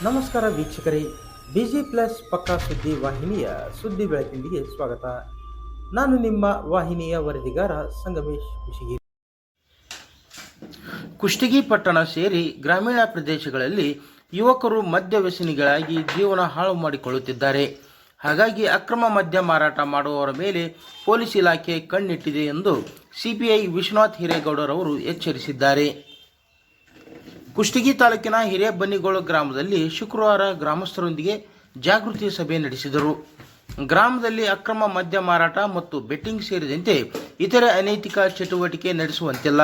ನಮಸ್ಕಾರ ವೀಕ್ಷಕರೇ, busy plus ಪಕ್ಕಾ ಸುದ್ದಿ ವಾಹಿನಿಯ ಸುದ್ದಿ ಬೆಳಕಿಂಡಿಗೆ ಸ್ವಾಗತ. ನಾನು ನಿಮ್ಮ ವಾಹಿನಿಯ ವರದಿಗಾರ ಸಂಗಮೇಶ್ ಕುಶಿಗಿ. ಕುಷ್ಟಗಿ ಪಟ್ಟಣ ಸೇರಿ ಗ್ರಾಮೀಣ ಪ್ರದೇಶಗಳಲ್ಲಿ ಯುವಕರು ಮದ್ಯ ವ್ಯಸನಿಗಳಾಗಿ ಜೀವನ ಹಾಳು ಮಾಡಿಕೊಳ್ಳುತ್ತಿದ್ದಾರೆ. ಹಾಗಾಗಿ ಅಕ್ರಮ ಮದ್ಯ ಮಾರಾಟ ಮಾಡುವವರ ಮೇಲೆ ಪೊಲೀಸ್ ಇಲಾಖೆ ಕಣ್ಣಿಟ್ಟಿದೆ ಎಂದು ಸಿಪಿಐ ವಿಶ್ವನಾಥ್ ಹಿರೇಗೌಡರವರು ಎಚ್ಚರಿಸಿದ್ದಾರೆ. ಕುಷ್ಟಗಿ ತಾಲೂಕಿನ ಹಿರೇಬನ್ನಿಗೋಳ ಗ್ರಾಮದಲ್ಲಿ ಶುಕ್ರವಾರ ಗ್ರಾಮಸ್ಥರೊಂದಿಗೆ ಜಾಗೃತಿ ಸಭೆ ನಡೆಸಿದರು. ಗ್ರಾಮದಲ್ಲಿ ಅಕ್ರಮ ಮದ್ಯ ಮಾರಾಟ ಮತ್ತು ಬೆಟ್ಟಿಂಗ್ ಸೇರಿದಂತೆ ಇತರೆ ಅನೈತಿಕ ಚಟುವಟಿಕೆ ನಡೆಸುವಂತಿಲ್ಲ.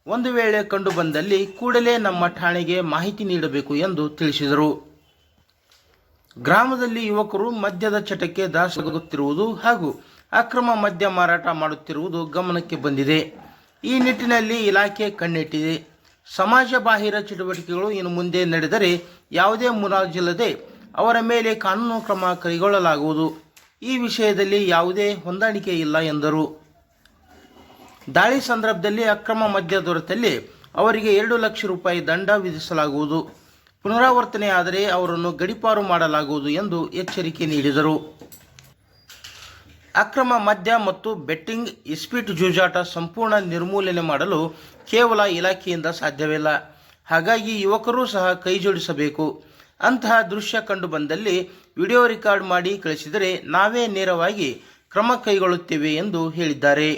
ಒಂದು ವೇಳೆ ಕಂಡುಬಂದಲ್ಲಿ ಕೂಡಲೇ ನಮ್ಮ ಠಾಣೆಗೆ ಮಾಹಿತಿ ನೀಡಬೇಕು ಎಂದು ತಿಳಿಸಿದರು. ಗ್ರಾಮದಲ್ಲಿ ಯುವಕರು ಮದ್ಯದ ಚಟಕ್ಕೆ ದಾಸರಾಗುತ್ತಿರುವುದು ಹಾಗೂ ಅಕ್ರಮ ಮದ್ಯ ಮಾರಾಟ ಮಾಡುತ್ತಿರುವುದು ಗಮನಕ್ಕೆ ಬಂದಿದೆ. ಈ ನಿಟ್ಟಿನಲ್ಲಿ ಇಲಾಖೆ ಕಣ್ಣಿಟ್ಟಿದೆ. ಸಮಾಜ ಬಾಹಿರ ಚಟುವಟಿಕೆಗಳು ಇನ್ನು ಮುಂದೆ ನಡೆದರೆ ಯಾವುದೇ ಮುಲಾಜಿಲ್ಲದೆ ಅವರ ಮೇಲೆ ಕಾನೂನು ಕ್ರಮ ಕೈಗೊಳ್ಳಲಾಗುವುದು. ಈ ವಿಷಯದಲ್ಲಿ ಯಾವುದೇ ಹೊಂದಾಣಿಕೆ ಇಲ್ಲ ಎಂದರು. ದಾಳಿ ಸಂದರ್ಭದಲ್ಲಿ ಅಕ್ರಮ ಮದ್ಯ ದೊರೆತಲ್ಲಿ ಅವರಿಗೆ 2 ಲಕ್ಷ ರೂಪಾಯಿ ದಂಡ ವಿಧಿಸಲಾಗುವುದು. ಪುನರಾವರ್ತನೆಯಾದರೆ ಅವರನ್ನು ಗಡೀಪಾರು ಮಾಡಲಾಗುವುದು ಎಂದು ಎಚ್ಚರಿಕೆ ನೀಡಿದರು. ಅಕ್ರಮ ಮದ್ಯ ಮತ್ತು ಬೆಟ್ಟಿಂಗ್, ಇಸ್ಪೀಟ್ ಜೂಜಾಟ ಸಂಪೂರ್ಣ ನಿರ್ಮೂಲನೆ ಮಾಡಲು ಕೇವಲ ಇಲಾಖೆಯಿಂದ ಸಾಧ್ಯವಿಲ್ಲ. ಹಾಗಾಗಿ ಯುವಕರೂ ಸಹ ಕೈಜೋಡಿಸಬೇಕು. ಅಂತಹ ದೃಶ್ಯ ಕಂಡುಬಂದಲ್ಲಿ ವಿಡಿಯೋ ರೆಕಾರ್ಡ್ ಮಾಡಿ ಕಳಿಸಿದರೆ ನಾವೇ ನೇರವಾಗಿ ಕ್ರಮ ಕೈಗೊಳ್ಳುತ್ತೇವೆ ಎಂದು ಹೇಳಿದ್ದಾರೆ.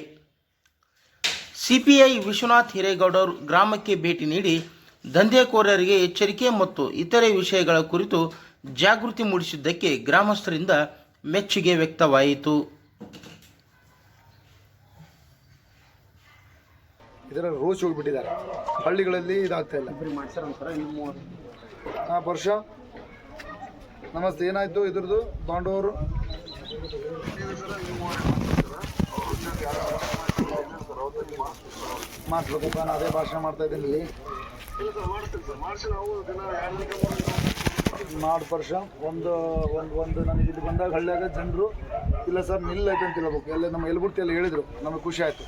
ಸಿಪಿಐ ವಿಶ್ವನಾಥ್ ಹಿರೇಗೌಡರು ಗ್ರಾಮಕ್ಕೆ ಭೇಟಿ ನೀಡಿ ದಂಧೆಕೋರರಿಗೆ ಎಚ್ಚರಿಕೆ ಮತ್ತು ಇತರೆ ವಿಷಯಗಳ ಕುರಿತು ಜಾಗೃತಿ ಮೂಡಿಸಿದ್ದಕ್ಕೆ ಗ್ರಾಮಸ್ಥರಿಂದ ಮೆಚ್ಚುಗೆ ವ್ಯಕ್ತವಾಯಿತು. ಇದರ ರೋಚ್ ಹೋಗಿಬಿಟ್ಟಿದ್ದಾರೆ. ಹಳ್ಳಿಗಳಲ್ಲಿ ಇದಾಗ್ತಾ ಇಲ್ಲ. ವರ್ಷ ನಮಸ್ತೆ, ಏನಾಯ್ತು ಇದ್ರದ್ದು ಬಾಂಡವರು? ಮಾಡಿಸ್ಬೇಕಪ್ಪ, ನಾನು ಅದೇ ಭಾಷಣ ಮಾಡ್ತಾ ಇದ್ದೀನಿ ಇಲ್ಲಿ. ಮಾಡಿ ವರ್ಷ ಒಂದು ನನಗೆ ಇದು ಬಂದಾಗ ಹಳ್ಳಿಯಾಗ ಜನರು ಇಲ್ಲ ಸರ್ ನಿಲ್ಲೈತೆ ಅಂತ ಹೇಳ್ಬೇಕು. ಎಲ್ಲ ನಮ್ಮ ಎಲ್ಬುರ್ತಿಯಲ್ಲಿ ಹೇಳಿದರು, ನಮಗೆ ಖುಷಿ ಆಯಿತು.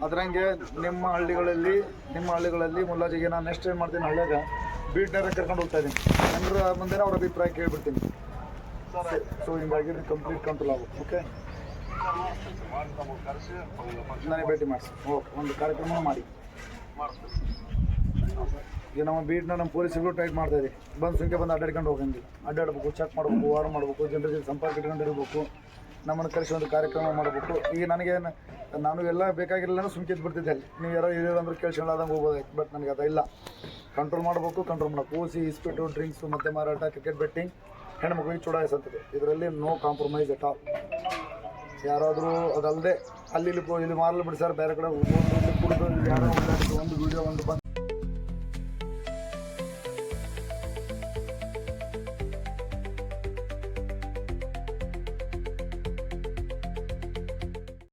ಅದರಂಗೆ ನಿಮ್ಮ ಹಳ್ಳಿಗಳಲ್ಲಿ ಮುಲ್ಲಾಜಿಗೆ ನಾನು ನೆಕ್ಸ್ಟ್ ಏನು ಮಾಡ್ತೀನಿ, ಹಳ್ಳಿಯಾಗ ಬೀಟ್ನಾರ ಕರ್ಕೊಂಡು ಹೋಗ್ತಾ ಇದ್ದೀನಿ. ಜನರ ಮುಂದೆ ಅವ್ರ ಅಭಿಪ್ರಾಯ ಕೇಳಿಬಿಡ್ತೀನಿ. ಸೊ ಹಿಂಗಾಗಿ ಕಂಪ್ಲೀಟ್ ಕಂಟ್ರೋಲ್ ಆಗುತ್ತೆ. ಓಕೆ, ನನಗೆ ಭೇಟಿ ಮಾಡಿಸಿ. ಓಕೆ, ಒಂದು ಕಾರ್ಯಕ್ರಮ ಮಾಡಿ. ಈಗ ನಮ್ಮ ಬೀಟ್ನ ನಮ್ಮ ಪೊಲೀಸರು ಟೈಟ್ ಮಾಡ್ತಾ ಇದ್ದೀವಿ. ಬಂದು ಸಂಖ್ಯೆ ಬಂದು ಅಡ್ಡಾಡ್ಕೊಂಡು ಹೋಗಂಗೆ ಅಡ್ಡಾಡಬೇಕು, ಚೆಕ್ ಮಾಡಬೇಕು, ವಾರ ಮಾಡಬೇಕು, ಜನರ ಜೊತೆ ಸಂಪರ್ಕ ಇಟ್ಕೊಂಡು ಇರಬೇಕು, ನಮ್ಮನ್ನು ಕರೆಸಿ ಒಂದು ಕಾರ್ಯಕ್ರಮ ಮಾಡಬೇಕು. ಈಗ ನನಗೇನು ನಾನು ಎಲ್ಲ ಬೇಕಾಗಿರಲಿಲ್ಲ ಸುಮ್ಕಿದ್ದು ಬಿಡ್ತಿದ್ದೆ. ಅಲ್ಲಿ ನೀವು ಯಾರೋ ಇರೋದಂದ್ರೆ ಕೇಳ್ಸ್ಕೊಳ್ಳೋದಂಗೆ ಹೋಗ್ಬೋದಾಯ್ತು. ಬಟ್ ನನಗೆ ಅದೆಲ್ಲ ಕಂಟ್ರೋಲ್ ಮಾಡಬೇಕು. ಓಸಿ, ಇಸ್ಪೀಟು, ಡ್ರಿಂಕ್ಸು, ಮದ್ಯ ಮಾರಾಟ, ಕ್ರಿಕೆಟ್ ಬೆಟ್ಟಿಂಗ್, ಹೆಣ್ಮಕ್ಳಿಗೆ ಚುಡಾಯಿಸಂತದೆ. ಇದರಲ್ಲಿ ನೋ ಕಾಂಪ್ರಮೈಸ್ ಎಟ್ ಆಲ್. ಯಾರಾದರೂ ಅದಲ್ಲದೆ ಅಲ್ಲಿ ಇಲ್ಲಿ ಮಾರಲು ಬಿಡಿ ಸರ್, ಬೇರೆ ಕಡೆ ಕುಡಿದು ಯಾರೋ